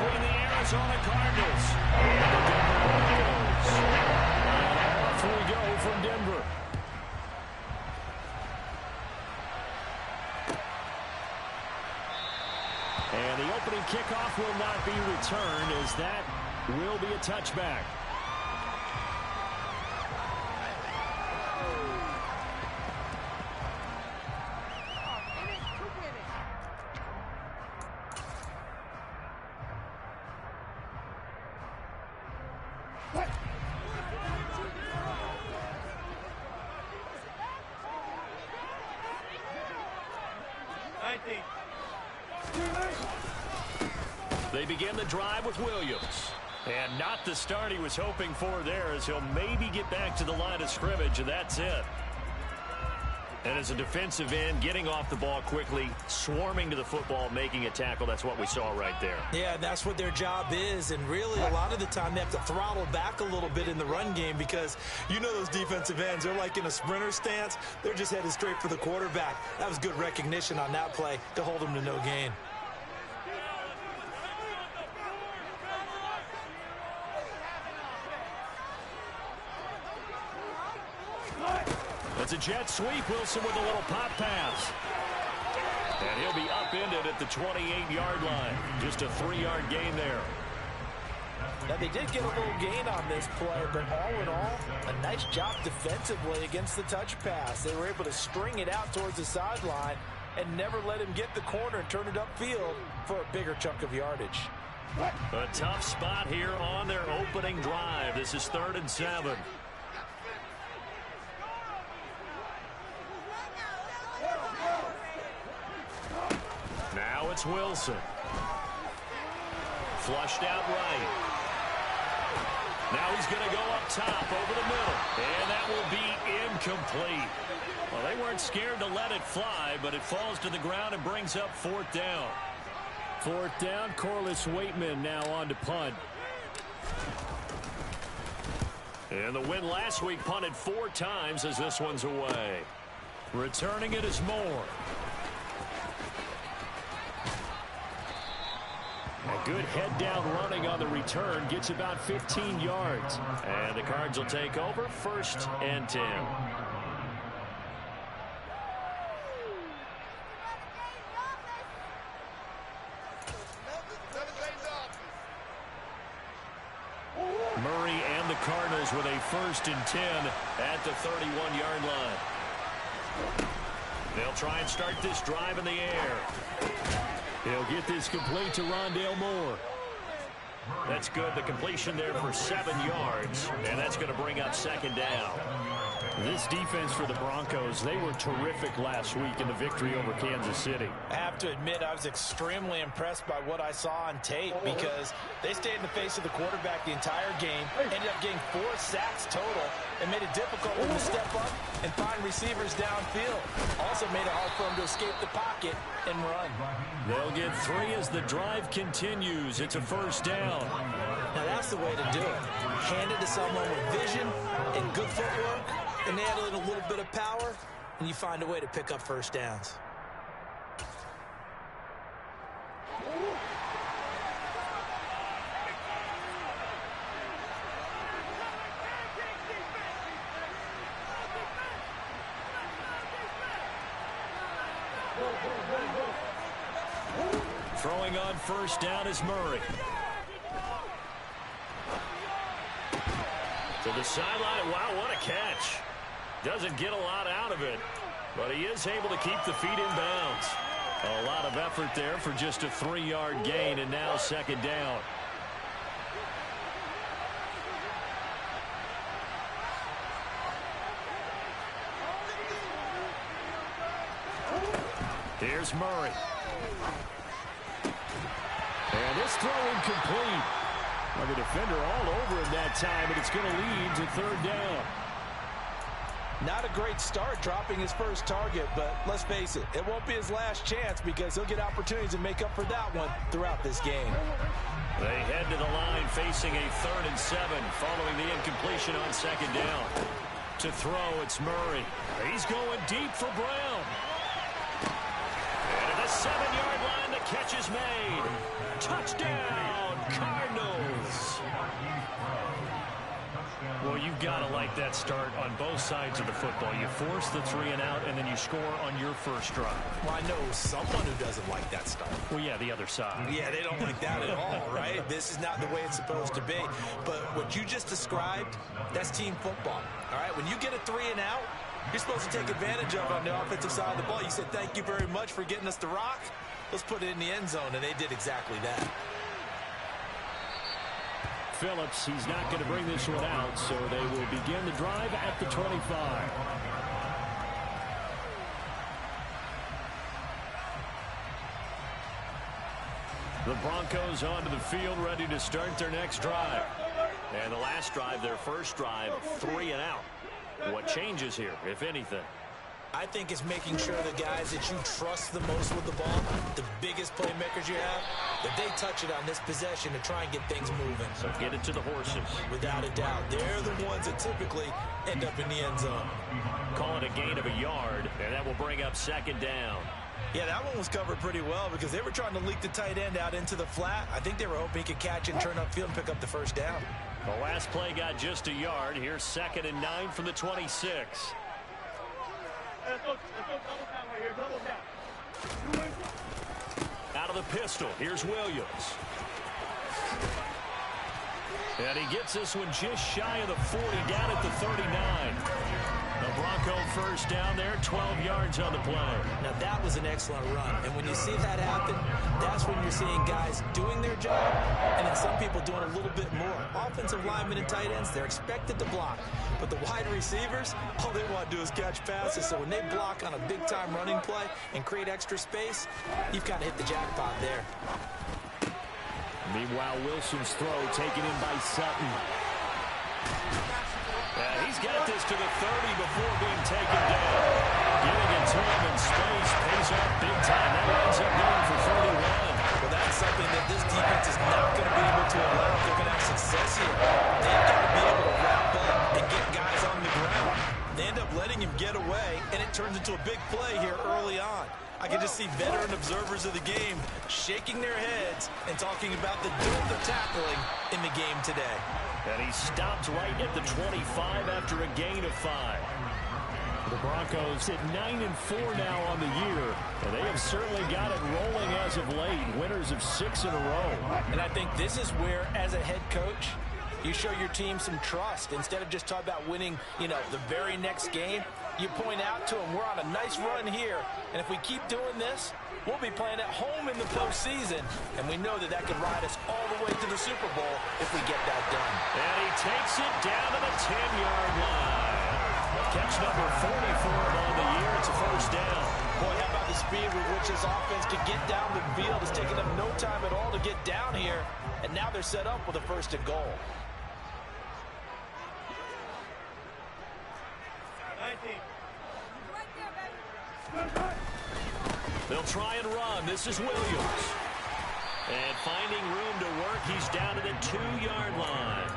between the Arizona Cardinals and the Denver Broncos. And off we go from Denver. And the opening kickoff will not be returned, as that will be a touchback. They begin the drive with Williams. And not the start he was hoping for there, as he'll maybe get back to the line of scrimmage, and that's it. And as a defensive end, getting off the ball quickly, swarming to the football, making a tackle, that's what we saw right there. Yeah, that's what their job is, and really a lot of the time they have to throttle back a little bit in the run game, because you know those defensive ends, they're like in a sprinter stance. They're just headed straight for the quarterback. That was good recognition on that play to hold them to no gain. It's a jet sweep. Wilson with a little pop pass. And he'll be upended at the 28-yard line. Just a 3-yard gain there. Now, they did get a little gain on this play, but all in all, a nice job defensively against the touch pass. They were able to string it out towards the sideline and never let him get the corner and turn it upfield for a bigger chunk of yardage. A tough spot here on their opening drive. This is 3rd and 7. Now it's Wilson. Flushed out right. Now he's going to go up top over the middle. And that will be incomplete. Well, they weren't scared to let it fly, but it falls to the ground and brings up 4th down. 4th down, Corliss Waitman now on to punt. And the win last week punted 4 times as this one's away. Returning it is Moore. A good head down running on the return, gets about 15 yards. And the Cards will take over, 1st and 10. Murray and the Cardinals with a 1st and 10 at the 31-yard line. They'll try and start this drive in the air. He'll get this complete to Rondale Moore. That's good. The completion there for 7 yards, and that's going to bring up 2nd down. This defense for the Broncos, they were terrific last week in the victory over Kansas City. I have to admit, I was extremely impressed by what I saw on tape, because they stayed in the face of the quarterback the entire game, ended up getting 4 sacks total, and made it difficult for them to step up and find receivers downfield. Also made it hard for them to escape the pocket and run. They'll get 3 as the drive continues. It's a 1st down. Now that's the way to do it. Hand it to someone with vision and good footwork, and add in a little bit of power, and you find a way to pick up 1st downs. Throwing on 1st down is Murray. To the sideline. Wow, what a catch. Doesn't get a lot out of it, but he is able to keep the feet in bounds. A lot of effort there for just a 3-yard gain, and now 2nd down. Here's Murray. And this throw incomplete. Well, the defender all over him that time, and it's going to lead to 3rd down. Not a great start dropping his first target, but let's face it, it won't be his last chance, because he'll get opportunities to make up for that one throughout this game. They head to the line facing a 3rd and 7 following the incompletion on 2nd down. To throw, it's Murray. He's going deep for Brown. And at the 7-yard line, the catch is made. Touchdown, got to like that start on both sides of the football. You force the 3 and out, and then you score on your first drive. Well, I know someone who doesn't like that start. Well, yeah, the other side. Yeah, they don't like that at all, right? This is not the way it's supposed to be. But what you just described, that's team football. All right, when you get a 3 and out, you're supposed to take advantage of it on the offensive side of the ball. You said, thank you very much for getting us the rock. Let's put it in the end zone, and they did exactly that. Phillips, he's not going to bring this one out, so they will begin the drive at the 25. The Broncos onto the field, ready to start their next drive. And the last drive, their first drive, 3 and out. What changes here, if anything? I think it's making sure the guys that you trust the most with the ball, the biggest playmakers you have, that they touch it on this possession to try and get things moving. So get it to the horses. Without a doubt. They're the ones that typically end up in the end zone. Call it a gain of a yard, and that will bring up second down. Yeah, that one was covered pretty well because they were trying to leak the tight end out into the flat. I think they were hoping he could catch it and turn upfield and pick up the first down. The last play got just a yard. Here's 2nd and 9 from the 26. Out of the pistol, here's Williams. And he gets this one just shy of the 40, down at the 39. The Bronco first down there, 12 yards on the play. Now, that was an excellent run. And when you see that happen, that's when you're seeing guys doing their job and then some people doing a little bit more. Offensive linemen and tight ends, they're expected to block. But the wide receivers, all they want to do is catch passes. So when they block on a big-time running play and create extra space, you've kind of hit the jackpot there. Meanwhile, Wilson's throw taken in by Sutton. He's got this to the 30 before being taken down. Giving it to him in space pays off big time. That ends up going for 31. Well, that's something that this defense is not going to be able to allow if they're going to have success here. They've got to be able to wrap up and get guys on the ground. They end up letting him get away, and it turns into a big play here early on. I can just see veteran observers of the game shaking their heads and talking about the dearth of tackling in the game today. And he stopped right at the 25 after a gain of 5. The Broncos at 9-4 now on the year, and they have certainly got it rolling as of late. Winners of 6 in a row. And I think this is where, as a head coach, you show your team some trust. Instead of just talking about winning, the very next game, you point out to them, we're on a nice run here, and if we keep doing this, we'll be playing at home in the postseason, and we know that could ride us all the way to the Super Bowl if we get that done. And he takes it down to the 10-yard line. Catch number 44 on the year. It's a first down. Boy, how about the speed with which this offense can get down the field? It's taken them no time at all to get down here, and now they're set up with a first and goal. They'll try and run. This is Williams. And finding room to work, he's down to the 2-yard line.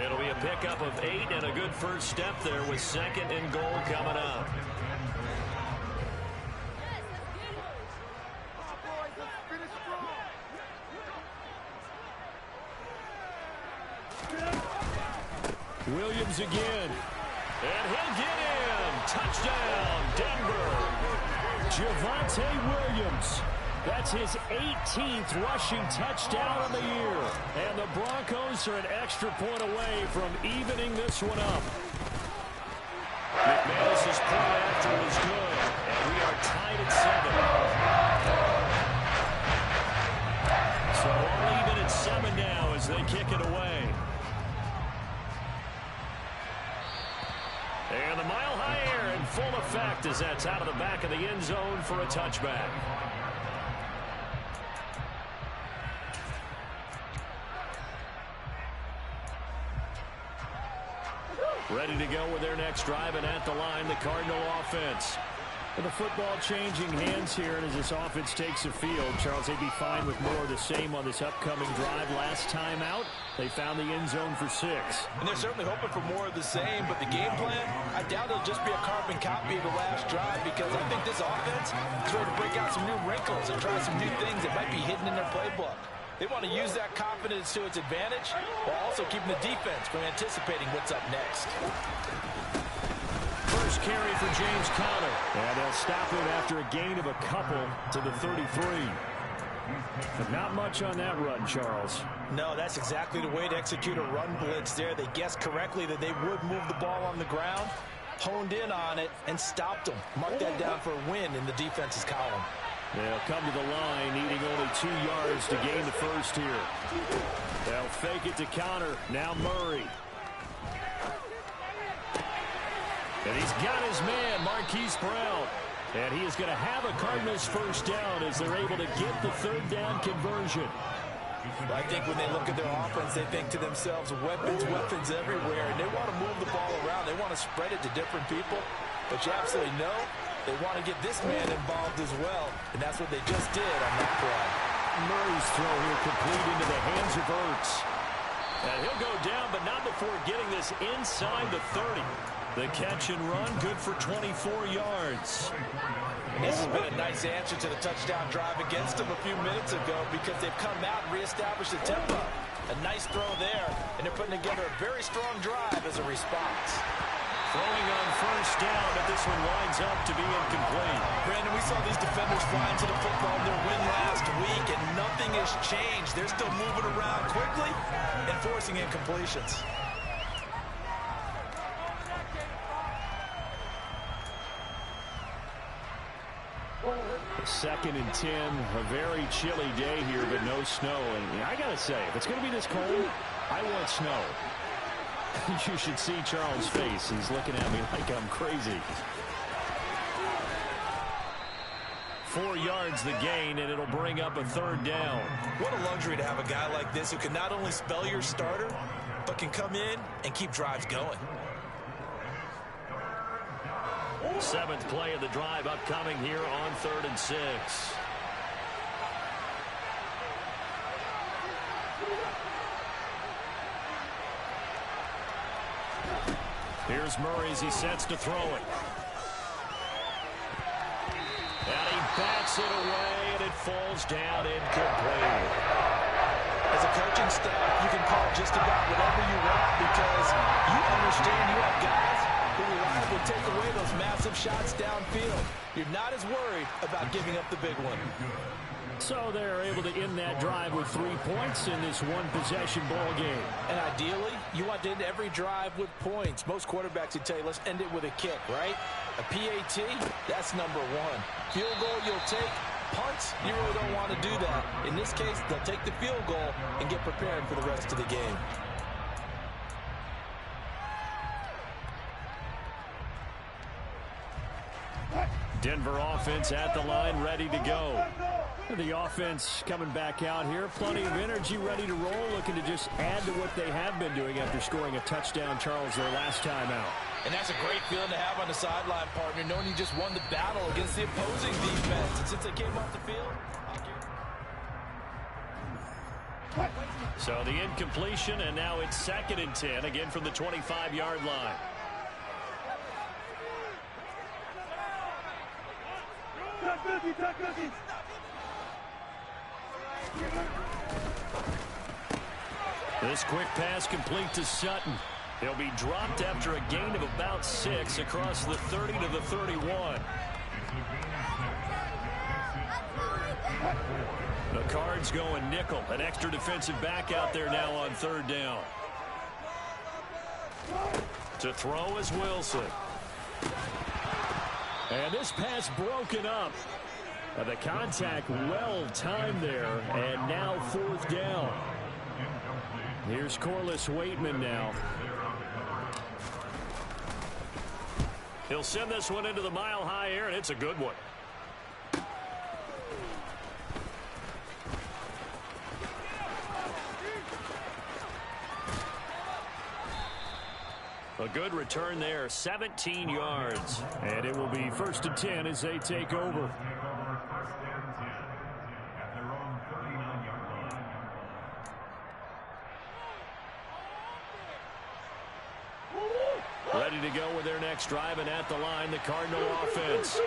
It'll be a pickup of 8 and a good first step there with 2nd and goal coming up. Williams again. And he'll get in. Touchdown, Denver. Javonte Williams. That's his 18th rushing touchdown of the year. And the Broncos are an extra point away from evening this one up. McManus's point after was good. And we are tied at 7. So all even at 7 now as they kick it away. And the mile-high air in full effect as that's out of the back of the end zone for a touchback. Ready to go with their next drive, and at the line, the Cardinal offense. And the football changing hands here, and as this offense takes the field, Charles, they'd be fine with more of the same on this upcoming drive. Last time out, they found the end zone for 6. And they're certainly hoping for more of the same, but the game plan, I doubt it'll just be a carbon copy of the last drive, because I think this offense is ready to break out some new wrinkles and try some new things that might be hidden in their playbook. They want to use that confidence to its advantage while also keeping the defense from anticipating what's up next. First carry for James Conner. And they'll stop him after a gain of a couple to the 33. But not much on that run, Charles. No, that's exactly the way to execute a run blitz there. They guessed correctly that they would move the ball on the ground, honed in on it, and stopped them. Mark that down for a win in the defense's column. They'll come to the line, needing only 2 yards to gain the first here. They'll fake it to Conner. Now Murray. And he's got his man, Marquise Brown. And he is going to have a Cardinals first down as they're able to get the third down conversion. I think when they look at their offense, they think to themselves, weapons everywhere, and they want to move the ball around. They want to spread it to different people. But you absolutely know they want to get this man involved as well, and that's what they just did on that play. Murray's throw here complete into the hands of Ertz. And he'll go down, but not before getting this inside the 30. The catch and run, good for 24 yards. This has been a nice answer to the touchdown drive against them a few minutes ago because they've come out and reestablished the tempo. A nice throw there, and they're putting together a very strong drive as a response. Throwing on first down, but this one winds up to be incomplete. Brandon, we saw these defenders flying to the football in their win last week, and nothing has changed. They're still moving around quickly and forcing incompletions. Second and 10, a very chilly day here, but no snow. And I got to say, if it's going to be this cold, I want snow. You should see Charles' face. He's looking at me like I'm crazy. 4 yards the gain, and it'll bring up a third down. What a luxury to have a guy like this who can not only spell your starter, but can come in and keep drives going. 7th play of the drive upcoming here on 3rd and 6. Here's Murray as he sets to throw it. And he bats it away, and it falls down incomplete. As a coaching staff, you can call just about whatever you want because you understand you have guys who reliably take away those massive shots downfield. You're not as worried about giving up the big one. So they're able to end that drive with 3 points in this one-possession ball game. And ideally, you want to end every drive with points. Most quarterbacks would tell you, let's end it with a kick, right? A PAT, that's number 1. Field goal you'll take. Punts, you really don't want to do that. In this case, they'll take the field goal and get prepared for the rest of the game. Denver offense at the line, ready to go. The offense coming back out here. Plenty of energy, ready to roll, looking to just add to what they have been doing after scoring a touchdown, Charles, their last time out. And that's a great feeling to have on the sideline, partner, knowing you just won the battle against the opposing defense. And since they came off the field, so the incompletion, and now it's 2nd and 10, again from the 25-yard line. This quick pass complete to Sutton. He'll be dropped after a gain of about 6 across the 30 to the 31. The Cards going nickel. An extra defensive back out there now on 3rd down. To throw is Wilson. And this pass broken up. The contact well timed there, and now 4th down. Here's Corliss Waitman now. He'll send this one into the mile-high air, and it's a good one. A good return there, 17 yards. And it will be 1st and 10 as they take over. Ready to go with their next drive, and at the line, the Cardinal offense.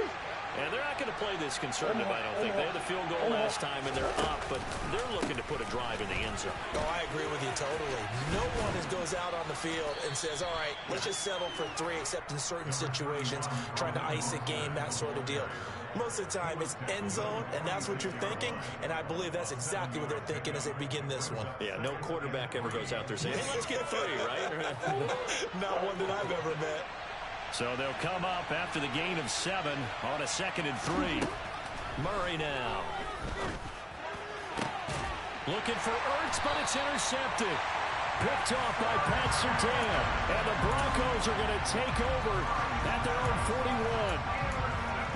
And they're not going to play this conservative, I don't think. They had the field goal last time, and they're up, but they're looking to put a drive in the end zone. Oh, I agree with you totally. No one goes out on the field and says, all right, let's just settle for 3, except in certain situations, trying to ice a game, that sort of deal. Most of the time, it's end zone, and that's what you're thinking, and I believe that's exactly what they're thinking as they begin this one. Yeah, no quarterback ever goes out there saying, hey, let's get 3, right? Not one that I've ever met. So they'll come up after the gain of 7 on a 2nd and 3. Murray now. Looking for Ertz, but it's intercepted. Picked off by Pat Surtain. And the Broncos are going to take over at their own 41.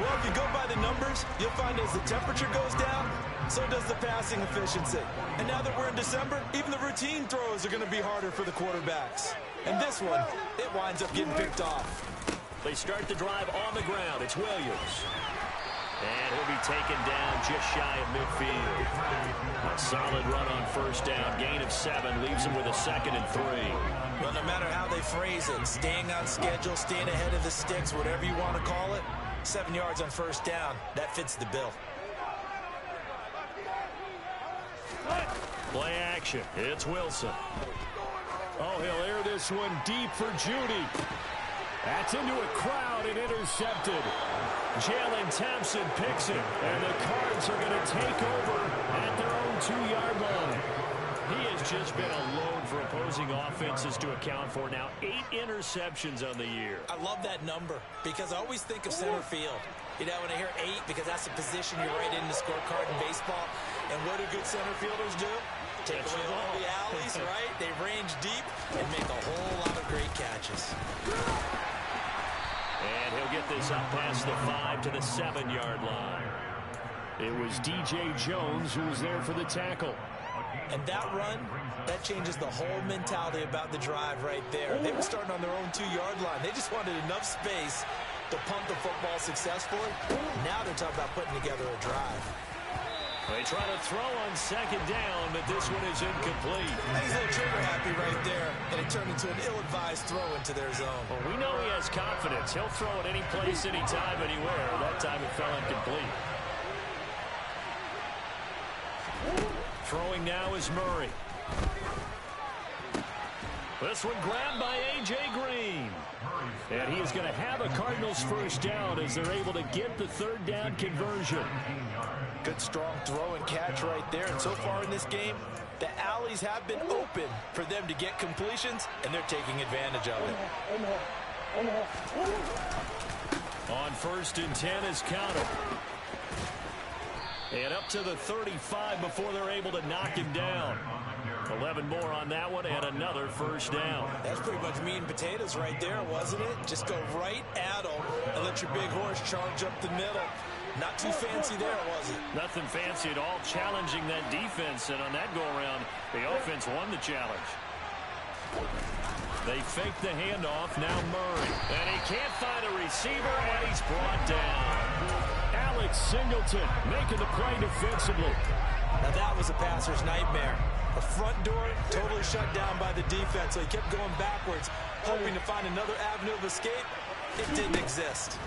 Well, if you go by the numbers, you'll find as the temperature goes down, so does the passing efficiency. And now that we're in December, even the routine throws are going to be harder for the quarterbacks. And this one, it winds up getting picked off. They start the drive on the ground. It's Williams. And he'll be taken down just shy of midfield. A solid run on first down. Gain of 7 leaves him with a 2nd and 3. Well, no matter how they phrase it, staying on schedule, staying ahead of the sticks, whatever you want to call it, 7 yards on first down, that fits the bill. Play action. It's Wilson. Oh, he'll air this one deep for Judy. That's into a crowd and intercepted. Jalen Thompson picks it, and the Cards are going to take over at their own 2-yard line. He has just been a load for opposing offenses to account for. Now 8 interceptions on the year. I love that number because I always think of center field. You know, when I hear 8, because that's the position you're right in the scorecard in baseball. And what do good center fielders do? Take away all the alleys, right? They range deep and make a whole lot of great catches. And he'll get this up past the 5 to the 7-yard line. It was DJ Jones who was there for the tackle. And that run, that changes the whole mentality about the drive right there. They were starting on their own 2-yard line. They just wanted enough space to punt the football successfully. Now they're talking about putting together a drive. They try to throw on 2nd down, but this one is incomplete. He's a little trigger happy right there, and it turned into an ill-advised throw into their zone. Well, we know he has confidence. He'll throw it any place, anytime, anywhere. That time it fell incomplete. Throwing now is Murray. This one grabbed by A.J. Green. And he is going to have a Cardinals first down as they're able to get the 3rd down conversion. Good strong throw and catch right there. And so far in this game, the alleys have been open for them to get completions, and they're taking advantage of it. On 1st and 10 is counted. And up to the 35 before they're able to knock him down. 11 more on that one and another first down. That's pretty much meat and potatoes right there, wasn't it? Just go right at them and let your big horse charge up the middle. Not too fancy there, was it? Nothing fancy at all, challenging that defense. And on that go-around, the offense won the challenge. They fake the handoff. Now Murray. And he can't find a receiver, and he's brought down. Alex Singleton making the play defensively. Now that was a passer's nightmare. The front door totally shut down by the defense, so he kept going backwards, hoping to find another avenue of escape. It didn't exist.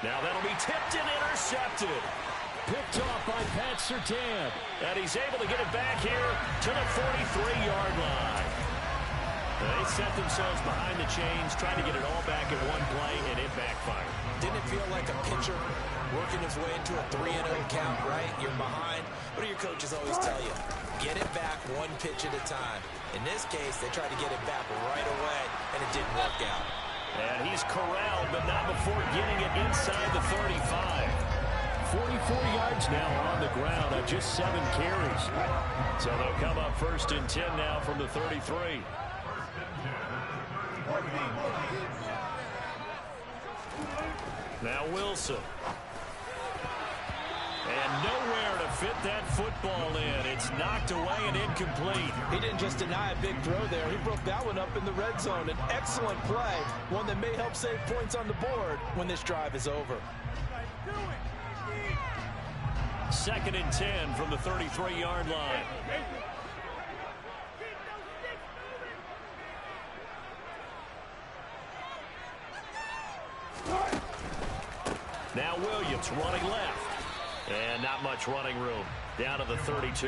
Now that'll be tipped and intercepted. Picked off by Pat Surtain. And he's able to get it back here to the 43-yard line. They set themselves behind the chains, trying to get it all back in one play, and it backfired. Didn't it feel like a pitcher working his way into a 3-0 count, right? You're behind. What do your coaches always tell you? Get it back one pitch at a time. In this case, they tried to get it back right away, and it didn't work out. And he's corralled, but not before getting it inside the 35. 44 yards now on the ground on just 7 carries. So they'll come up 1st and 10 now from the 33. Now Wilson. And nowhere to fit that football in. It's knocked away and incomplete. He didn't just deny a big throw there. He broke that one up in the red zone. An excellent play. One that may help save points on the board when this drive is over. 2nd and 10 from the 33-yard line. It's running left. And not much running room. Down to the 32.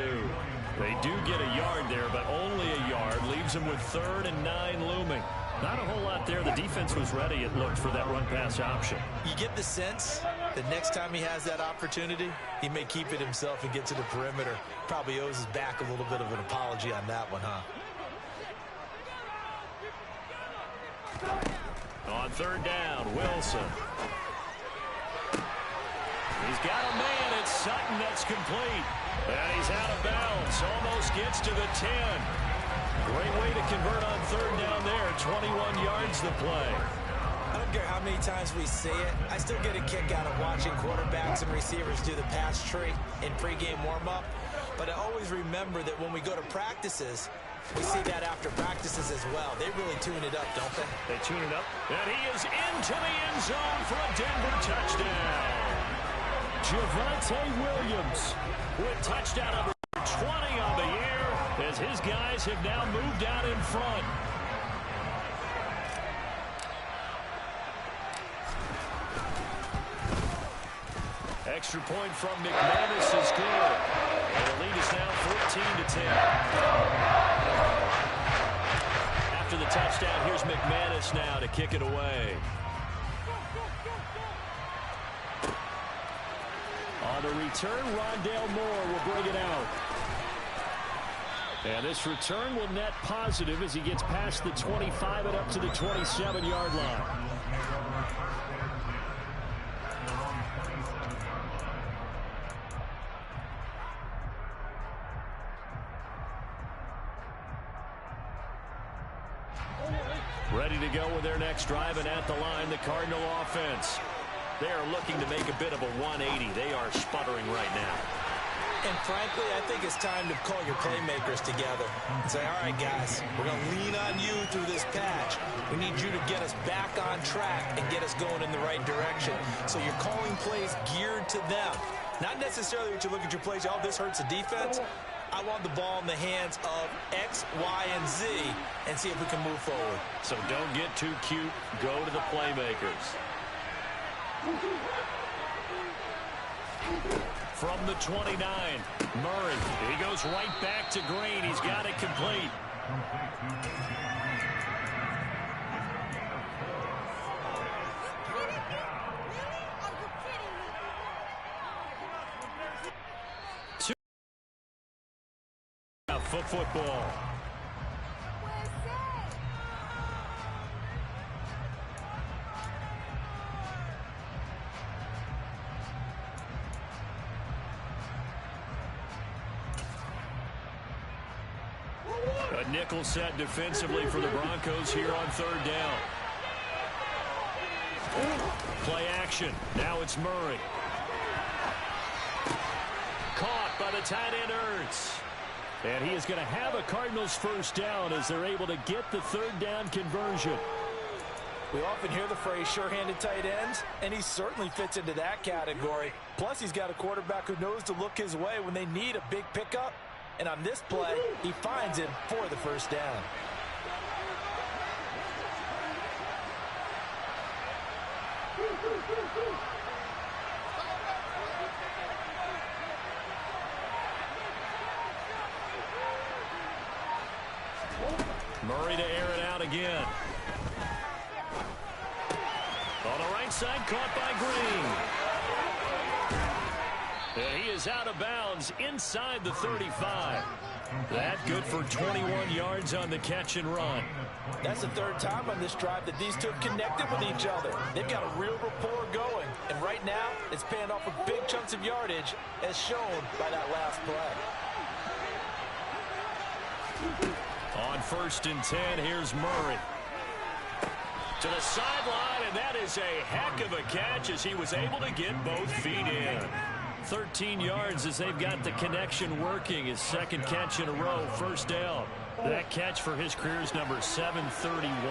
They do get a yard there, but only a yard. Leaves them with 3rd and 9 looming. Not a whole lot there. The defense was ready, it looked, for that run-pass option. You get the sense that next time he has that opportunity, he may keep it himself and get to the perimeter. Probably owes his back a little bit of an apology on that one, huh? On 3rd down, Wilson. He's got a man. It's Sutton that's complete. And he's out of bounds. Almost gets to the 10. Great way to convert on 3rd down there. 21 yards to play. I don't care how many times we see it. I still get a kick out of watching quarterbacks and receivers do the pass tree in pregame warm-up. But I always remember that when we go to practices, we see that after practices as well. They really tune it up, don't they? They tune it up. And he is into the end zone for a Denver touchdown. Javonte Williams with touchdown number 20 on the year as his guys have now moved out in front. Extra point from McManus is good. And the lead is now 14-10. After the touchdown, here's McManus now to kick it away. On the return, Rondale Moore will bring it out. And this return will net positive as he gets past the 25 and up to the 27-yard line. Ready to go with their next drive, and at the line, the Cardinal offense. They are looking to make a bit of a 180. They are sputtering right now. And frankly, I think it's time to call your playmakers together and say, all right, guys, we're going to lean on you through this patch. We need you to get us back on track and get us going in the right direction. So you're calling plays geared to them. Not necessarily that you look at your plays, oh, this hurts the defense. I want the ball in the hands of X, Y, and Z and see if we can move forward. So don't get too cute. Go to the playmakers. From the 29, Murray. He goes right back to Green. He's got it complete. Football. A nickel set defensively for the Broncos here on 3rd down. Play action. Now it's Murray. Caught by the tight end Ertz. And he is going to have a Cardinals 1st down as they're able to get the 3rd down conversion. We often hear the phrase sure-handed tight ends, and he certainly fits into that category. Plus, he's got a quarterback who knows to look his way when they need a big pickup. And on this play, he finds him for the 1st down. Murray to air it out again. On the right side, caught by Green. And he is out of bounds inside the 35. That good for 21 yards on the catch and run. That's the 3rd time on this drive that these two have connected with each other. They've got a real rapport going. And right now, it's paying off with big chunks of yardage as shown by that last play. On 1st and 10, here's Murray. To the sideline, and that is a heck of a catch as he was able to get both feet in. 13 yards as they've got the connection working. His 2nd catch in a row, 1st down. That catch for his career is number 731,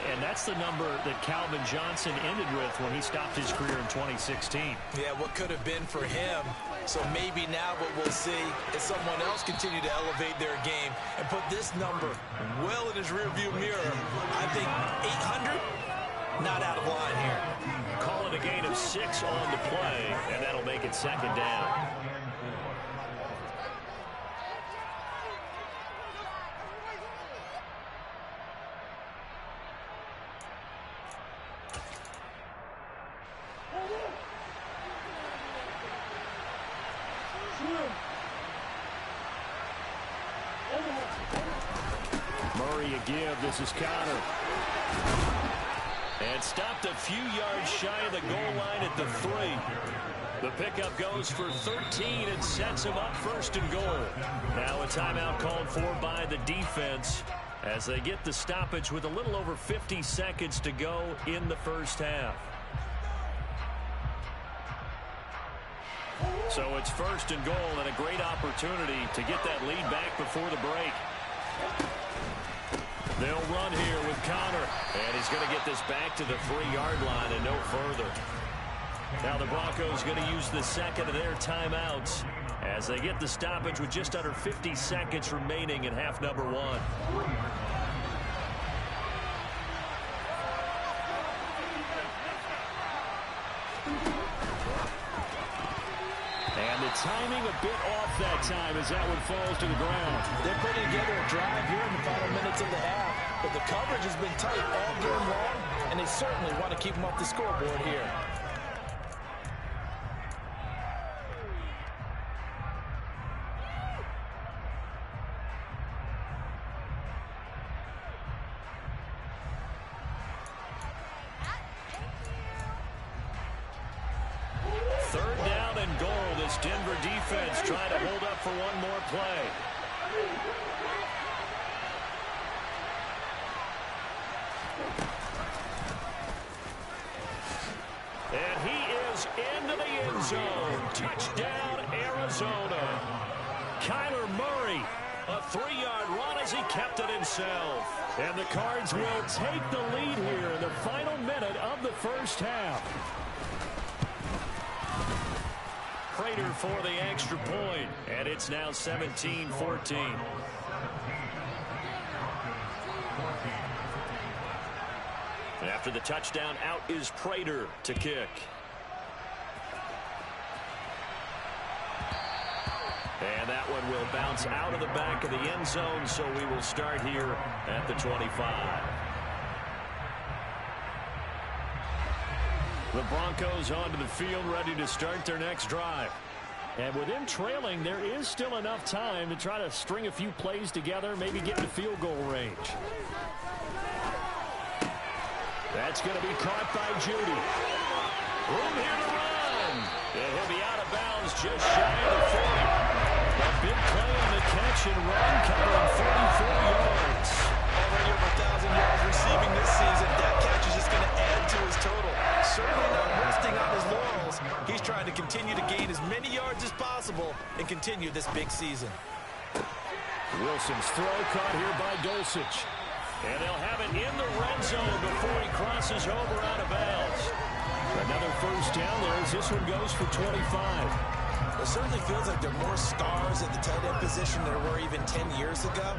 and that's the number that Calvin Johnson ended with when he stopped his career in 2016. Yeah, what could have been for him. So maybe now what we'll see is someone else continue to elevate their game and put this number well in his rearview mirror. I think 800, not out of line here. Call it a gain of 6 on the play, and that'll make it 2nd down. Murray a give. This is Connor. And stopped a few yards shy of the goal line at the 3. The pickup goes for 13 and sets him up 1st and goal. Now a timeout called for by the defense as they get the stoppage with a little over 50 seconds to go in the 1st half. So it's 1st and goal and a great opportunity to get that lead back before the break. They'll run here with Connor, and he's going to get this back to the 3-yard line and no further. Now the Broncos going to use the 2nd of their timeouts as they get the stoppage with just under 50 seconds remaining in half number 1. And the timing a bit off that time as that one falls to the ground. They're putting together a drive here in the final minutes of the half, but the coverage has been tight all game long, and they certainly want to keep them off the scoreboard here. Denver defense trying to hold up for one more play. And he is into the end zone. Touchdown, Arizona. Kyler Murray, a 3-yard run as he kept it himself. And the Cards will take the lead here in the final minute of the 1st half. Prater for the extra point, and it's now 17-14. After the touchdown, out is Prater to kick. And that one will bounce out of the back of the end zone, so we will start here at the 25. The Broncos onto the field ready to start their next drive. And with them trailing, there is still enough time to try to string a few plays together, maybe get to field goal range. That's going to be caught by Judy. Room here to run. And he'll be out of bounds just shy of the 40. A big play on the catch and run, covering 44 yards. Already over 1,000 yards receiving this season. That catch is just going to add to his total. Certainly not resting on his laurels. He's trying to continue to gain as many yards as possible and continue this big season. Wilson's throw caught here by Dulcich. And they'll have it in the red zone before he crosses over out of bounds. Another 1st down there as this one goes for 25. It certainly feels like there are more stars at the tight end position than there were even 10 years ago.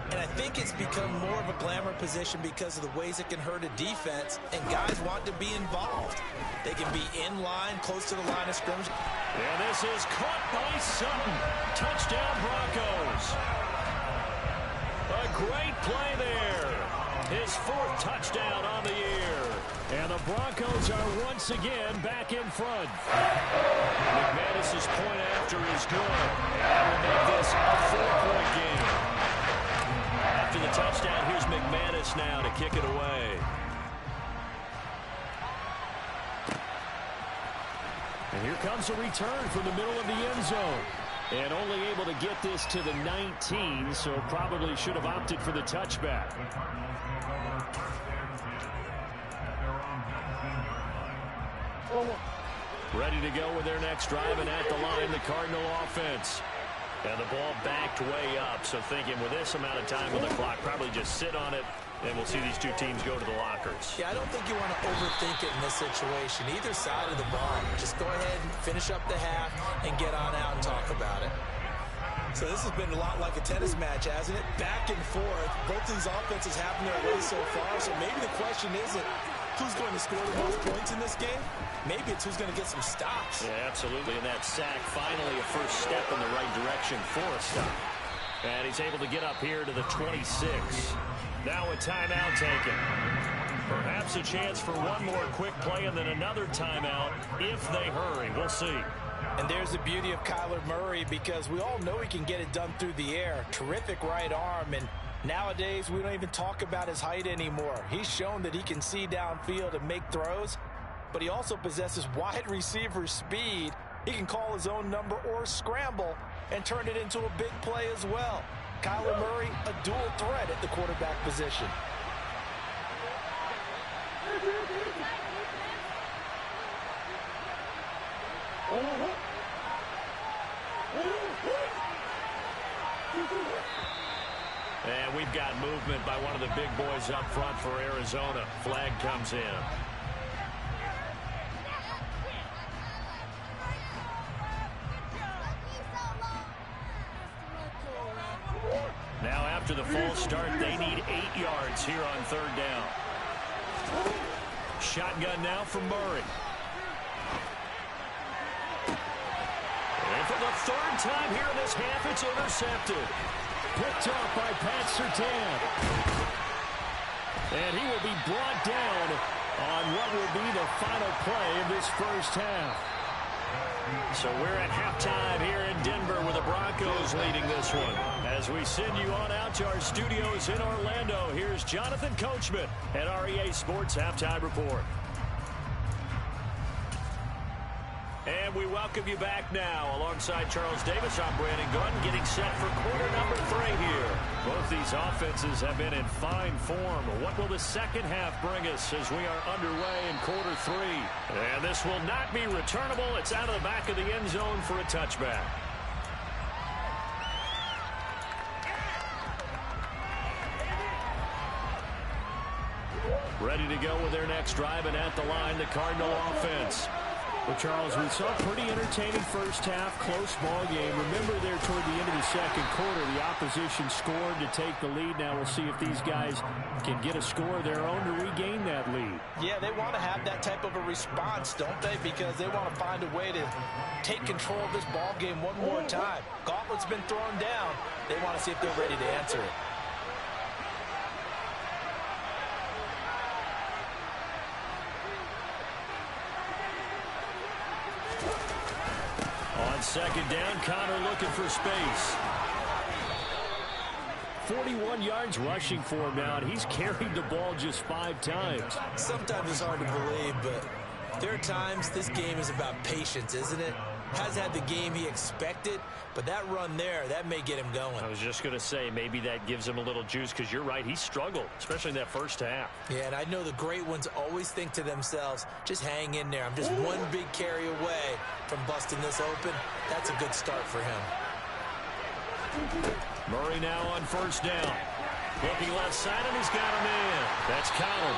And I think it's become more of a glamour position because of the ways it can hurt a defense, and guys want to be involved. They can be in line, close to the line of scrimmage. And this is caught by Sutton. Touchdown, Broncos. A great play there. His 4th touchdown on the year. And the Broncos are once again back in front. McManus's point after is good. And will make this a 4-point game. After the touchdown, here's McManus now to kick it away. And here comes a return from the middle of the end zone. And only able to get this to the 19, so probably should have opted for the touchback. Ready to go with their next drive, and at the line, the Cardinal offense. And the ball backed way up, so thinking with this amount of time on the clock, probably just sit on it, and we'll see these two teams go to the lockers. Yeah, I don't think you want to overthink it in this situation. Either side of the ball. Just go ahead and finish up the half and get on out and talk about it. So this has been a lot like a tennis match, hasn't it? Back and forth. Both these offenses have their way so far, so maybe the question isn't who's going to score the most points in this game? Maybe it's who's going to get some stops. Yeah, absolutely. And that sack, finally a first step in the right direction for a stop. And he's able to get up here to the 26. Now a timeout taken. Perhaps a chance for one more quick play and then another timeout if they hurry. We'll see. And there's the beauty of Kyler Murray, because we all know he can get it done through the air. Terrific right arm, and nowadays we don't even talk about his height anymore. He's shown that he can see downfield and make throws, but he also possesses wide receiver speed. He can call his own number or scramble and turn it into a big play as well. Kyler Murray, a dual threat at the quarterback position. And we've got movement by one of the big boys up front for Arizona. Flag comes in. Now after the false start, they need 8 yards here on third down. Shotgun now from Murray. And for the third time here in this half, it's intercepted. Picked off by Pat Surtain. And he will be brought down on what will be the final play of this first half. So we're at halftime here in Denver with the Broncos leading this one. As we send you on out to our studios in Orlando, here's Jonathan Coachman at REA Sports Halftime Report. And we welcome you back now. Alongside Charles Davis, I'm Brandon Gunn, getting set for quarter number 3 here. Both these offenses have been in fine form. What will the second half bring us as we are underway in quarter 3? And this will not be returnable. It's out of the back of the end zone for a touchback. Ready to go with their next drive, and at the line, the Cardinal offense. Well, Charles, we saw a pretty entertaining first half, close ball game. Remember there toward the end of the second quarter, the opposition scored to take the lead. Now we'll see if these guys can get a score of their own to regain that lead. Yeah, they want to have that type of a response, don't they? Because they want to find a way to take control of this ball game one more time. Gauntlet's been thrown down. They want to see if they're ready to answer it. On second down, Connor looking for space. 41 yards rushing for him now, and he's carried the ball just 5 times. Sometimes it's hard to believe, but there are times this game is about patience, isn't it? Has had the game he expected, but that run there, that may get him going. I was just going to say, maybe that gives him a little juice, because you're right, he struggled, especially in that first half. Yeah, and I know the great ones always think to themselves, just hang in there. I'm just one big carry away from busting this open. That's a good start for him. Murray now on first down. Looking left side, and he's got him in. That's Connor.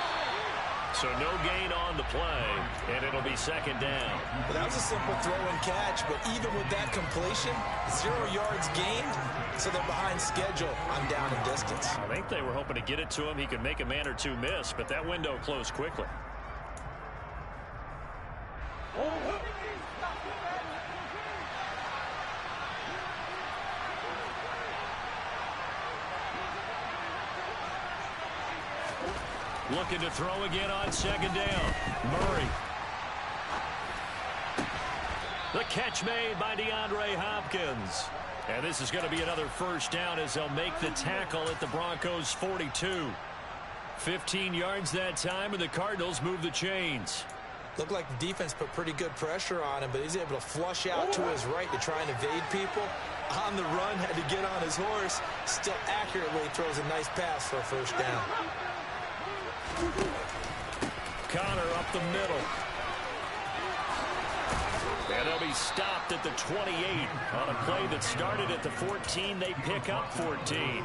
So no gain on the play, and it'll be second down. Well, that was a simple throw and catch, but even with that completion, 0 yards gained, so they're behind schedule on down and distance. I think they were hoping to get it to him. He could make a man or two miss, but that window closed quickly. Looking to throw again on second down. Murray. The catch made by DeAndre Hopkins. And this is going to be another first down as they'll make the tackle at the Broncos' 42. 15 yards that time, and the Cardinals move the chains. Looked like the defense put pretty good pressure on him, but he's able to flush out to his right to try and evade people. On the run, had to get on his horse. Still accurately throws a nice pass for a first down. Connor up the middle. And they'll be stopped at the 28 on a play that started at the 14. They pick up 14.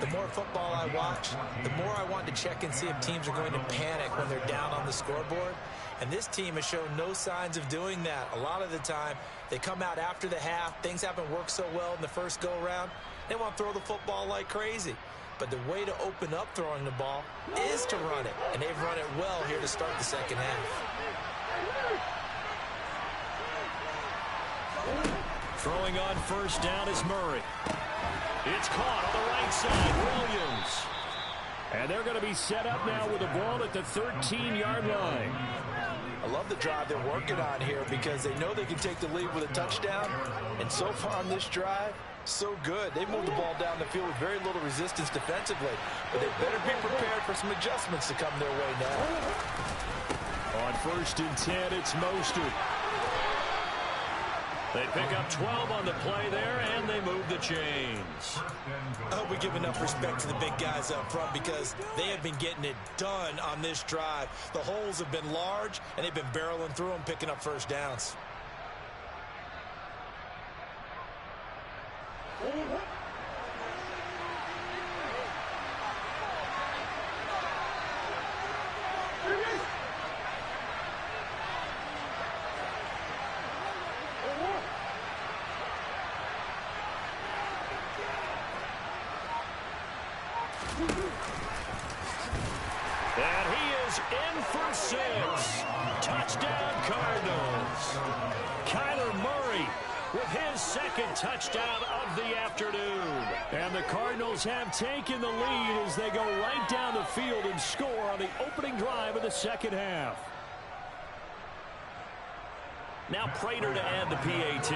The more football I watch, the more I want to check and see if teams are going to panic when they're down on the scoreboard. And this team has shown no signs of doing that. A lot of the time, they come out after the half. Things haven't worked so well in the first go-around. They want to throw the football like crazy. But the way to open up throwing the ball is to run it. And they've run it well here to start the second half. Throwing on first down is Murray. It's caught on the right side. Williams. And they're going to be set up now with the ball at the 13-yard line. I love the drive they're working on here because they know they can take the lead with a touchdown. And so far on this drive, so good. They moved the ball down the field with very little resistance defensively. But they better be prepared for some adjustments to come their way now. On first and 10, it's Mostert. They pick up 12 on the play there, and they move the chains. I hope we give enough respect to the big guys up front because they have been getting it done on this drive. The holes have been large, and they've been barreling through them, picking up first downs. And he is in for 6. Touchdown, Cardinals. Kyler Murray with his second touchdown of the afternoon. And the Cardinals have taken the lead as they go right down the field and score on the opening drive of the second half. Now Prater to add the PAT.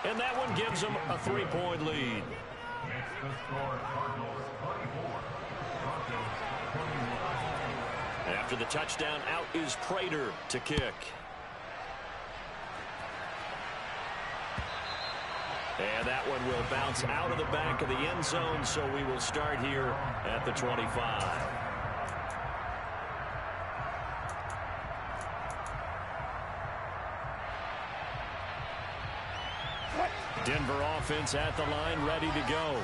And that one gives them a 3-point lead. After the touchdown, out is Prater to kick. And that one will bounce out of the back of the end zone, so we will start here at the 25. Denver offense at the line, ready to go.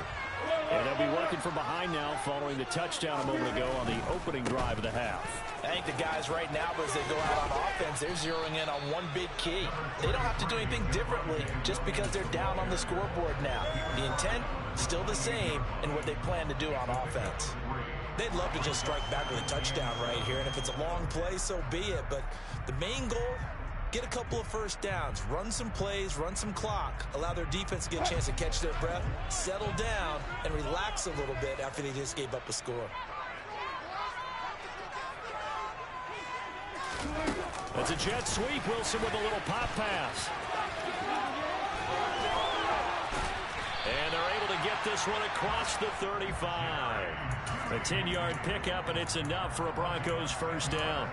And they'll be working from behind now following the touchdown a moment ago on the opening drive of the half. I think the guys right now, as they go out on offense, they're zeroing in on one big key. They don't have to do anything differently just because they're down on the scoreboard now. The intent, still the same in what they plan to do on offense. They'd love to just strike back with a touchdown right here, and if it's a long play, so be it. But the main goal, get a couple of first downs, run some plays, run some clock, allow their defense to get a chance to catch their breath, settle down, and relax a little bit after they just gave up a score. It's a jet sweep. Wilson with a little pop pass. And they're able to get this one across the 35. A 10-yard pickup, and it's enough for a Broncos first down.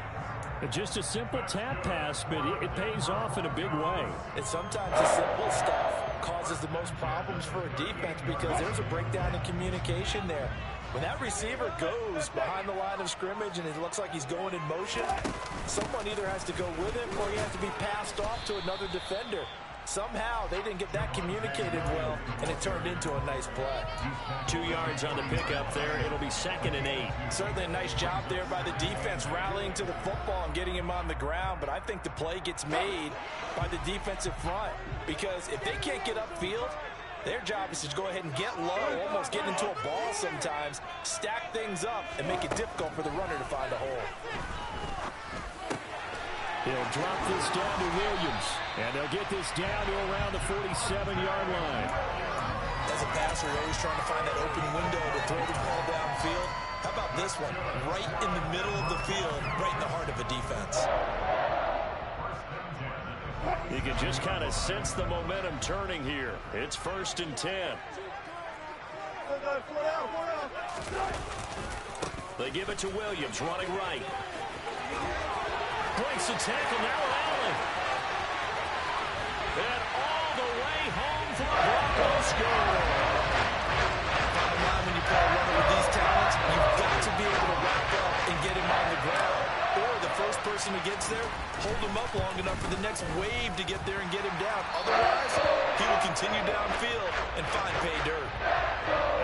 Just a simple tap pass, but it pays off in a big way. And sometimes the simple stuff causes the most problems for a defense because there's a breakdown in communication there. When that receiver goes behind the line of scrimmage and it looks like he's going in motion, someone either has to go with him or he has to be passed off to another defender. Somehow they didn't get that communicated well, and it turned into a nice play. 2 yards on the pickup there. It'll be 2nd and 8. Certainly a nice job there by the defense rallying to the football and getting him on the ground, but I think the play gets made by the defensive front because if they can't get upfield, their job is to go ahead and get low, almost get into a ball sometimes, stack things up, and make it difficult for the runner to find a hole. He'll drop this down to Williams, and they'll get this down to around the 47-yard line. As a passer, you're always trying to find that open window to throw the ball downfield. How about this one? Right in the middle of the field, right in the heart of a defense. You can just kind of sense the momentum turning here. It's 1st and 10. They give it to Williams, running right. Breaks the tackle, now Allen. And all the way home for the Broncos score. Bottom line, when you play a runner with these talents, you've got to be able to wrap up and get him on the ground. Or the first person who gets there, hold him up long enough for the next wave to get there and get him down. Otherwise, he will continue downfield and find pay dirt.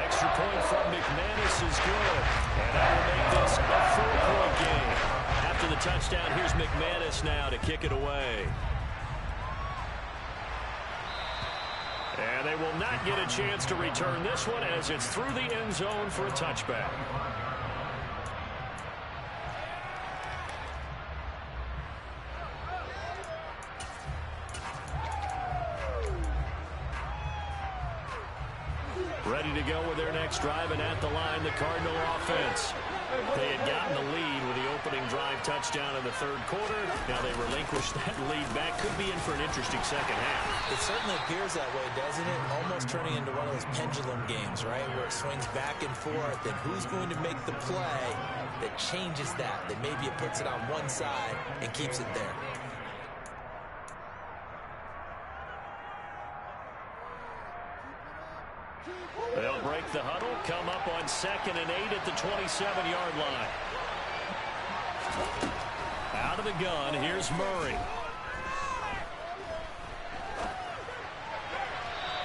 Extra point from McManus is good. And that will make this a 4-point touchdown. Here's McManus now to kick it away. And they will not get a chance to return this one as it's through the end zone for a touchback. Ready to go with their next drive, and at the line, the Cardinal offense. They had gotten the lead with the opening drive touchdown in the third quarter. Now they relinquished that lead back. Could be in for an interesting second half. It certainly appears that way, doesn't it? Almost turning into one of those pendulum games, right? Where it swings back and forth, and who's going to make the play that changes that maybe it puts it on one side and keeps it there. They'll break the huddle, come up on 2nd and 8 at the 27-yard line. Out of the gun, here's Murray.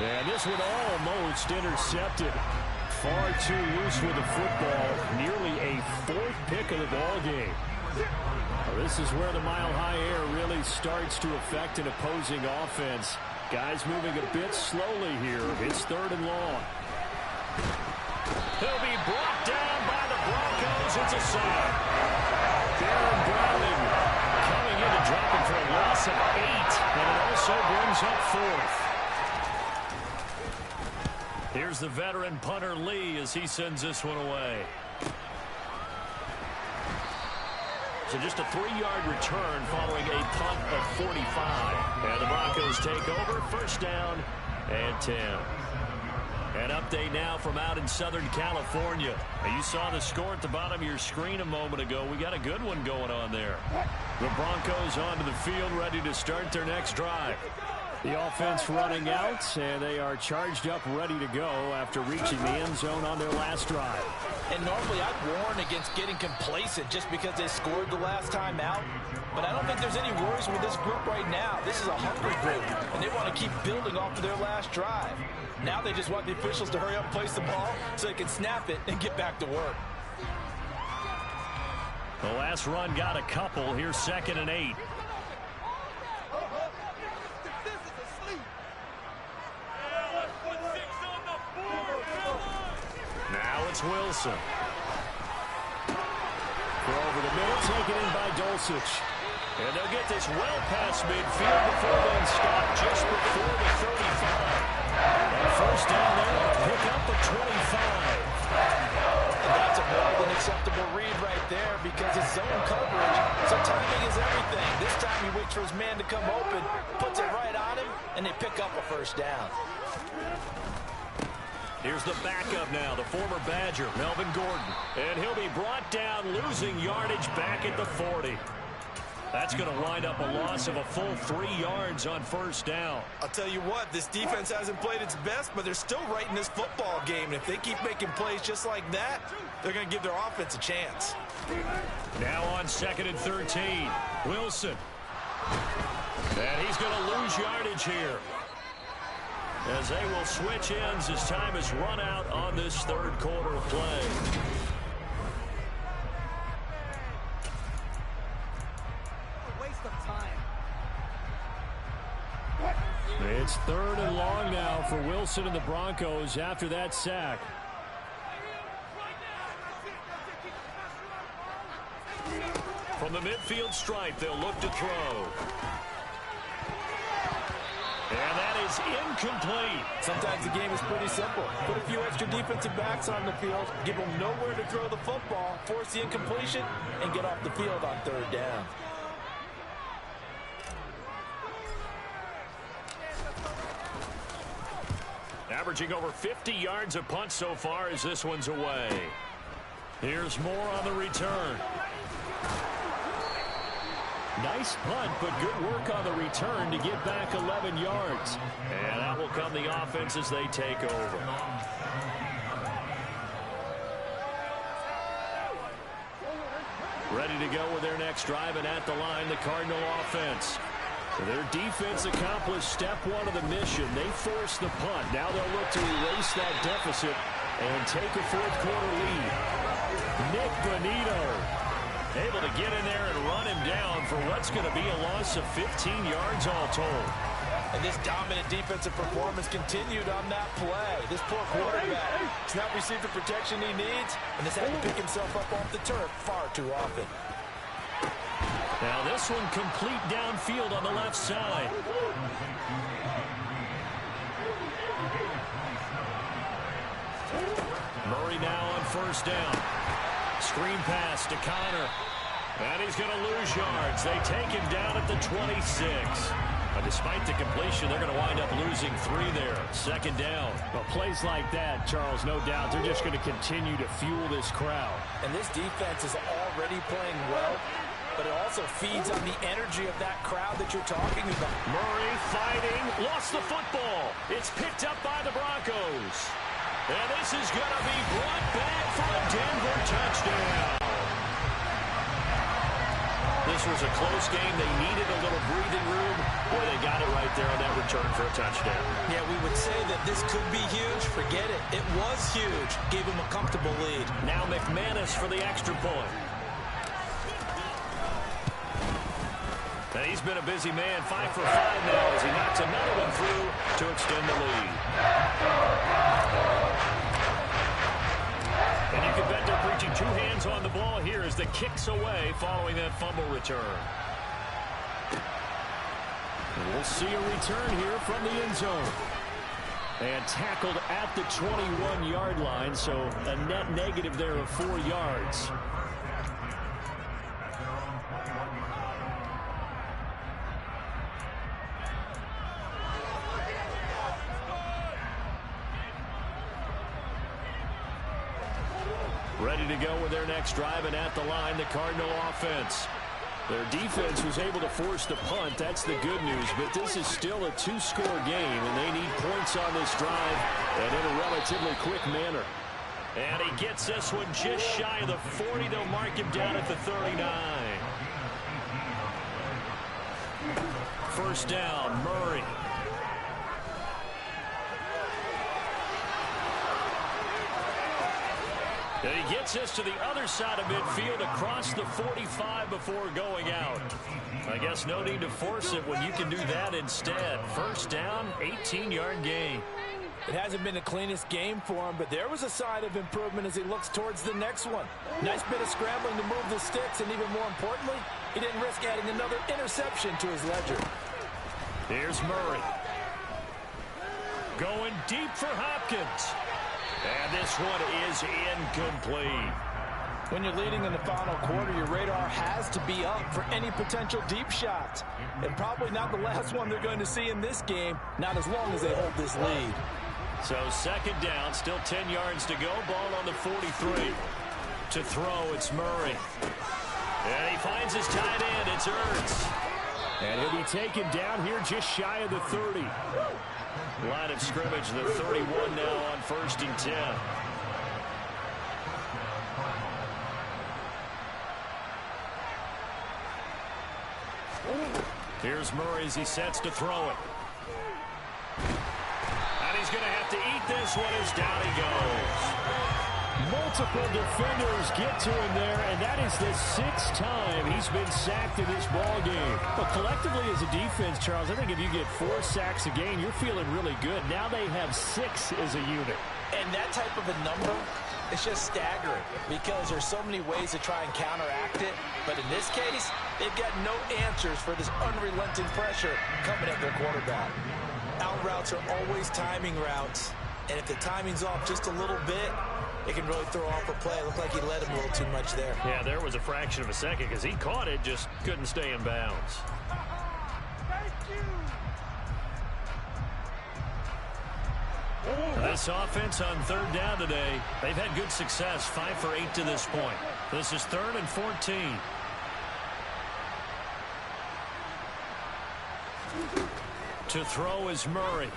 And this one almost intercepted. Far too loose with the football. Nearly a 4th pick of the ball game. Well, this is where the mile-high air really starts to affect an opposing offense. Guys moving a bit slowly here. It's 3rd and long. He'll be brought down by the Broncos. It's a sack. Darren Browning coming in to drop him for a loss of 8. And it also brings up 4th. Here's the veteran punter Lee as he sends this one away. So just a 3-yard return following a punt of 45. And the Broncos take over. 1st down and 10. An update now from out in Southern California. You saw the score at the bottom of your screen a moment ago. We got a good one going on there. The Broncos onto the field, ready to start their next drive. The offense running out, and they are charged up, ready to go after reaching the end zone on their last drive. And normally I'd warn against getting complacent just because they scored the last time out. But I don't think there's any worries with this group right now. This is a hungry group, and they want to keep building off of their last drive. Now they just want the officials to hurry up and place the ball so they can snap it and get back to work. The last run got a couple. Here's 2nd and 8. Now it's Wilson. Throw over the middle, taken in by Dulcich. And they'll get this well past midfield before they stop just before the 35. And 1st down there, pick up the 25. And that's a more than acceptable read right there because it's zone coverage, so timing is everything. This time he waits for his man to come open, puts it right on him, and they pick up a 1st down. Here's the backup now, the former Badger, Melvin Gordon. And he'll be brought down, losing yardage back at the 40. That's going to wind up a loss of a full 3 yards on 1st down. I'll tell you what, this defense hasn't played its best, but they're still right in this football game. And if they keep making plays just like that, they're going to give their offense a chance. Now on 2nd and 13, Wilson. And he's going to lose yardage here, as they will switch ends as time is run out on this 3rd quarter of play. It's 3rd and long now for Wilson and the Broncos after that sack. From the midfield stripe, they'll look to throw. And that is incomplete. Sometimes the game is pretty simple. Put a few extra defensive backs on the field, give them nowhere to throw the football, force the incompletion, and get off the field on 3rd down. Averaging over 50 yards a punt so far as this one's away. Here's more on the return. Nice punt, but good work on the return to get back 11 yards. And that will come the offense as they take over. Ready to go with their next drive, and at the line, the Cardinal offense. Their defense accomplished step 1 of the mission. They forced the punt. Now they'll look to erase that deficit and take a 4th quarter lead. Nick Bonito Able to get in there and run him down for what's going to be a loss of 15 yards all told. And this dominant defensive performance continued on that play. This poor quarterback has not received the protection he needs, and has had to pick himself up off the turf far too often. Now this one complete downfield on the left side. Murray now on first down. Screen pass to Connor. And he's going to lose yards. They take him down at the 26. Despite the completion, they're going to wind up losing 3 there. Second down. Well, plays like that, Charles, no doubt, they're just going to continue to fuel this crowd. And this defense is already playing well, but it also feeds on the energy of that crowd that you're talking about. Murray fighting, lost the football. It's picked up by the Broncos. And this is going to be brought back for a Denver touchdown. This was a close game. They needed a little breathing room. Boy, they got it right there on that return for a touchdown. Yeah, we would say that this could be huge. Forget it. It was huge. Gave him a comfortable lead. Now McManus for the extra point. And he's been a busy man. 5 for 5 now as he knocks another one through to extend the lead. And you can bet they're preaching 2 hands on the ball here as the kick's away following that fumble return. And we'll see a return here from the end zone. And tackled at the 21-yard line, so a net negative there of 4 yards. Ready to go with their next drive, and at the line, the Cardinal offense. Their defense was able to force the punt. That's the good news, but this is still a 2-score game, and they need points on this drive and in a relatively quick manner. And he gets this one just shy of the 40. They'll mark him down at the 39. First down, Murray. And he gets this to the other side of midfield across the 45 before going out. I guess no need to force it when you can do that instead. First down, 18-yard gain. It hasn't been the cleanest game for him, but there was a sign of improvement as he looks towards the next one. Nice bit of scrambling to move the sticks, and even more importantly, he didn't risk adding another interception to his ledger. Here's Murray. Going deep for Hopkins. And this one is incomplete. When you're leading in the final quarter, your radar has to be up for any potential deep shots. And probably not the last one they're going to see in this game, not as long as they hold this lead. So second down, still 10 yards to go. Ball on the 43. To throw, it's Murray. And he finds his tight end. It's Ertz. And he'll be taken down here just shy of the 30. Line of scrimmage, the 31 now on first and 10. Here's Murray as he sets to throw it. And he's going to have to eat this one as down he goes. Multiple defenders get to him there, and that is the 6th time he's been sacked in this ball game. But collectively as a defense, Charles, I think if you get 4 sacks a game, you're feeling really good. Now they have 6 as a unit. And that type of a number, it's just staggering because there's so many ways to try and counteract it. But in this case, they've got no answers for this unrelenting pressure coming at their quarterback. Out routes are always timing routes. And if the timing's off just a little bit, it can really throw off a play. It looked like he led him a little too much there. Yeah, there was a fraction of a second because he caught it, just couldn't stay in bounds. This offense on third down today, they've had good success, 5 for 8 to this point. This is 3rd and 14. To throw is Murray.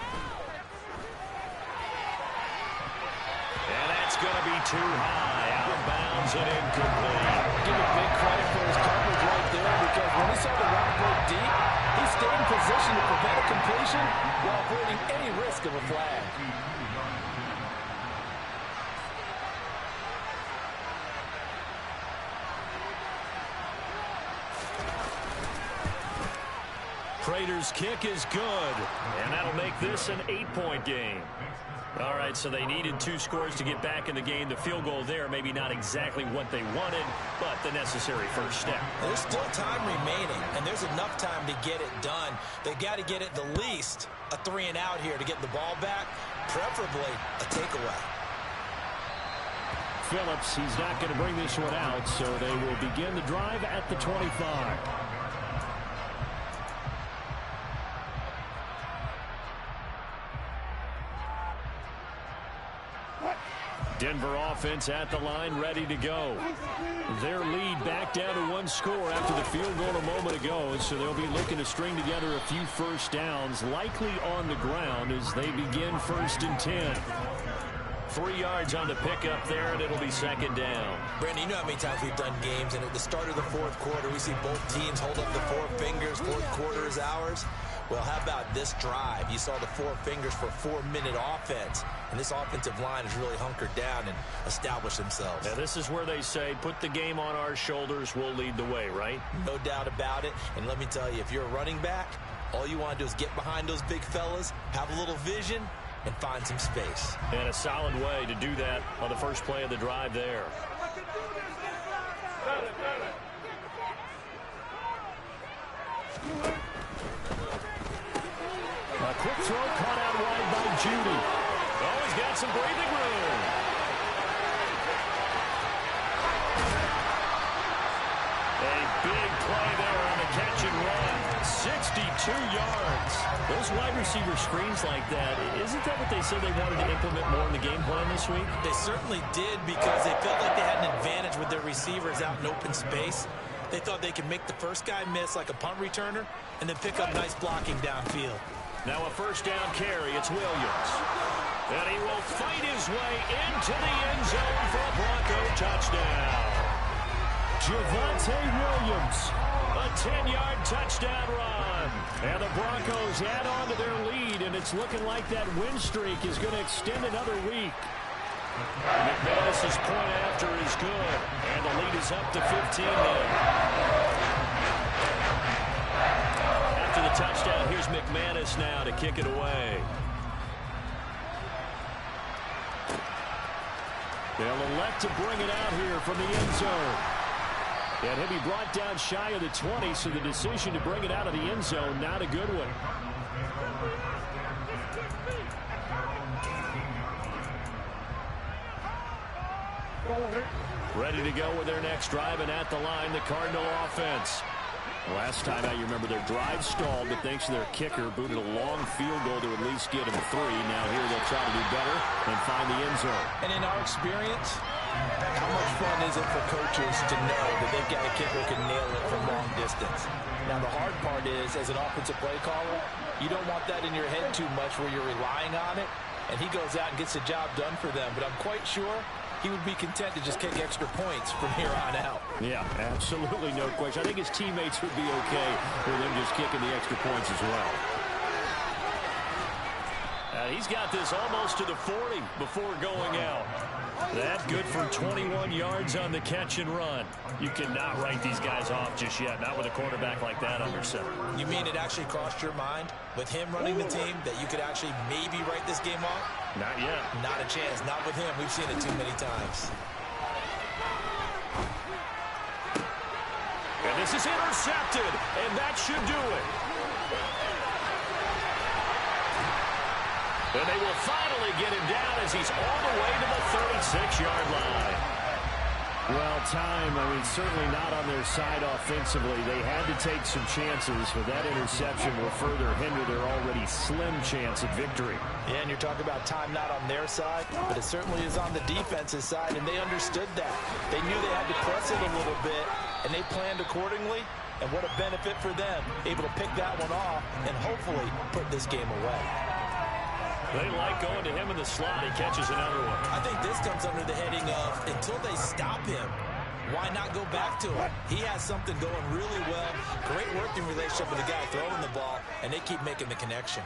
And that's going to be too high. Out of bounds and incomplete. Give him big credit for his coverage right there because when he saw the route break deep, he stayed in position to prevent a completion while avoiding any risk of a flag. Prater's kick is good, and that'll make this an 8-point game. All right, so they needed 2 scores to get back in the game. The field goal there, maybe not exactly what they wanted, but the necessary first step. There's still time remaining, and there's enough time to get it done. They got to get at the least a 3-and-out here to get the ball back, preferably a takeaway. Phillips, he's not going to bring this one out, so they will begin the drive at the 25. Denver offense at the line, ready to go. Their lead back down to 1 score after the field goal a moment ago, so they'll be looking to string together a few first downs, likely on the ground as they begin 1st and 10. 3 yards on the pickup there, and it'll be 2nd down. Brandon, you know how many times we've done games, and at the start of the 4th quarter, we see both teams hold up the 4 fingers, 4th quarter is ours. Well, how about this drive? You saw the 4 fingers for 4-minute offense, and this offensive line has really hunkered down and established themselves. Now, this is where they say, put the game on our shoulders, we'll lead the way, right? No doubt about it, and let me tell you, if you're a running back, all you want to do is get behind those big fellas, have a little vision, and find some space. And a solid way to do that on the first play of the drive there. A quick throw caught out wide by Judy. Oh, he's got some breathing room. A big play there on the catch and run. 62 yards. Those wide receiver screens like that, isn't that what they said they wanted to implement more in the game plan this week? They certainly did, because they felt like they had an advantage with their receivers out in open space. They thought they could make the first guy miss like a punt returner and then pick up nice blocking downfield. Now a first down carry. It's Williams. And he will fight his way into the end zone for a Bronco touchdown. Javonte Williams. A 10-yard touchdown run. And the Broncos add on to their lead, and it's looking like that win streak is going to extend another week. McManus's point after is good, and the lead is up to 15 now. After the touchdown, here's McManus now to kick it away. They'll elect to bring it out here from the end zone. And he'll be brought down shy of the 20, so the decision to bring it out of the end zone, not a good one. Ready to go with their next drive, and at the line, the Cardinal offense. Last time out, you remember their drive stalled, but thanks to their kicker, booted a long field goal to at least get them 3. Now here they'll try to do better and find the end zone. And in our experience, how much fun is it for coaches to know that they've got a kicker who can nail it from long distance? Now, the hard part is, as an offensive play caller, you don't want that in your head too much where you're relying on it, and he goes out and gets the job done for them. But I'm quite sure he would be content to just kick extra points from here on out. Yeah, absolutely no question. I think his teammates would be okay with him just kicking the extra points as well. He's got this almost to the 40 before going out. That good for 21 yards on the catch and run. You cannot write these guys off just yet, not with a quarterback like that under center. You mean it actually crossed your mind with him running the team that you could actually maybe write this game off? Not yet. Not a chance. Not with him. We've seen it too many times. And this is intercepted, and that should do it. And they will finally get him down as he's all the way to the 36-yard line. Well, time, certainly not on their side offensively. They had to take some chances, but that interception will further hinder their already slim chance at victory. Yeah, and you're talking about time not on their side, but it certainly is on the defense's side, and they understood that. They knew they had to press it a little bit, and they planned accordingly, and what a benefit for them, able to pick that one off and hopefully put this game away. They like going to him in the slot. He catches another one. I think this comes under the heading of, until they stop him, why not go back to him? He has something going really well. Great working relationship with the guy throwing the ball, and they keep making the connection.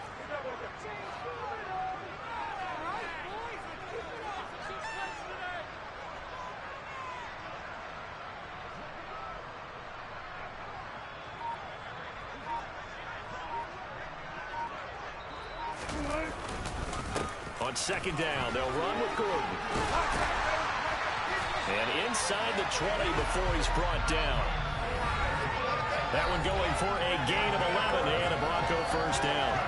second down. They'll run with Gordon. And inside the 20 before he's brought down. That one going for a gain of 11 and a Bronco first down.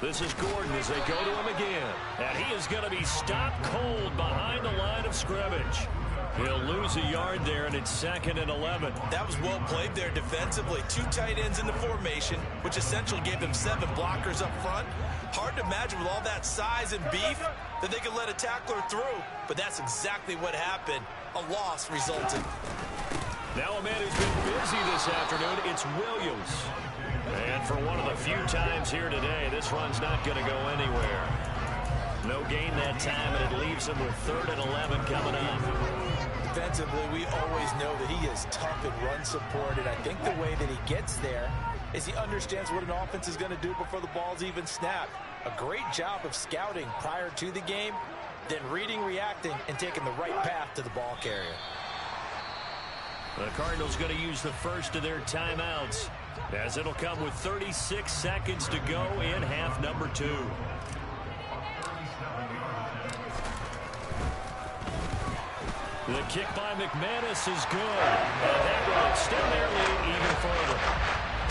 This is Gordon as they go to him again. And he is going to be stopped cold behind the line of scrimmage. He'll lose a yard there, and it's 2nd and 11. That was well played there defensively. 2 tight ends in the formation, which essentially gave them 7 blockers up front. Hard to imagine with all that size and beef that they could let a tackler through. But that's exactly what happened. A loss resulted. Now a man who's been busy this afternoon, it's Williams. And for one of the few times here today, this run's not going to go anywhere. No gain that time, and it leaves him with 3rd and 11 coming up. Defensively, we always know that he is tough in run support, and I think the way that he gets there is he understands what an offense is going to do before the ball's even snapped. A great job of scouting prior to the game, then reading, reacting, and taking the right path to the ball carrier. The Cardinals going to use the first of their timeouts, as it'll come with 36 seconds to go in half number 2. The kick by McManus is good. And that will extend their lead even further.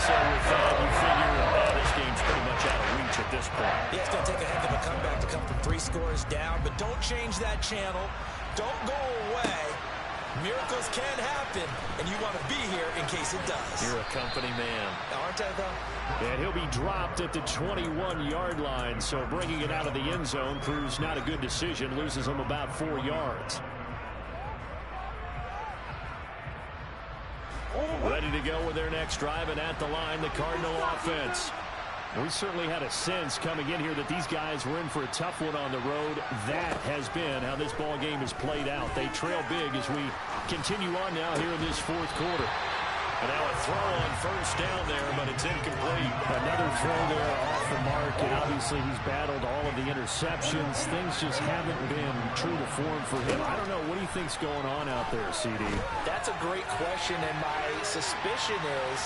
So with that, you figure this game's pretty much out of reach at this point. Yeah, it's going to take a heck of a comeback to come from 3 scores down, but don't change that channel. Don't go away. Miracles can happen, and you want to be here in case it does. You're a company man. Aren't I, though? And he'll be dropped at the 21-yard line, so bringing it out of the end zone proves not a good decision. Loses him about 4 yards. Ready to go with their next drive, and at the line, the Cardinal offense. We certainly had a sense coming in here that these guys were in for a tough one on the road. That has been how this ball game is played out. They trail big as we continue on now here in this 4th quarter. And now a throw on first down there, but it's incomplete. Another throw there off the mark, and obviously he's battled all of the interceptions. Things just haven't been true to form for him. I don't know. What do you think's going on out there, CD? That's a great question, and my suspicion is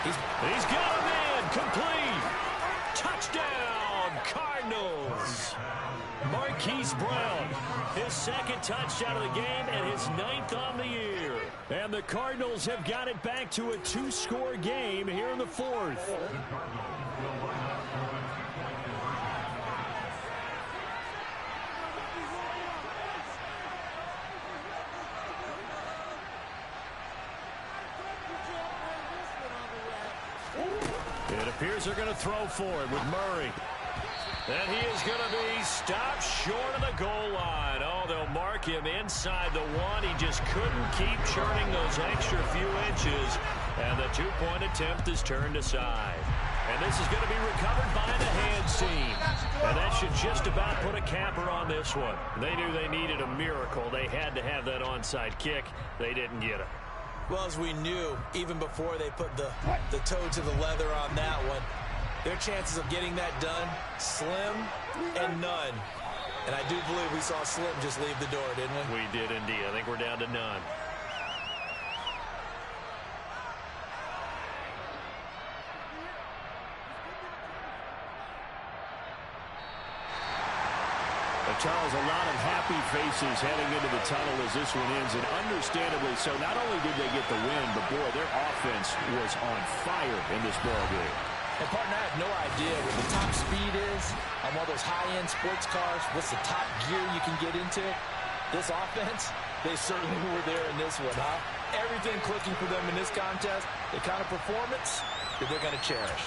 he's got a man complete. Touchdown, Cardinals. Marquise Brown, his 2nd touchdown of the game and his 9th on the year. And the Cardinals have got it back to a 2-score game here in the 4th. It appears they're going to throw forward with Murray. And he is going to be stopped short of the goal line. Oh, they'll mark him inside the 1. He just couldn't keep churning those extra few inches. And the 2-point attempt is turned aside. And this is going to be recovered by the hands team. And that should just about put a capper on this one. They knew they needed a miracle. They had to have that onside kick. They didn't get it. Well, as we knew, even before they put the toe to the leather on that one, their chances of getting that done, slim and none. And I do believe we saw Slim just leave the door, didn't we? We did indeed. I think we're down to none. Charles, a lot of happy faces heading into the tunnel as this one ends, and understandably so. Not only did they get the win, but boy, their offense was on fire in this ball game. And partner, I have no idea what the top speed is on one of those high-end sports cars. What's the top gear you can get into? This offense, they certainly were there in this one, huh? Everything clicking for them in this contest, the kind of performance that they're going to cherish.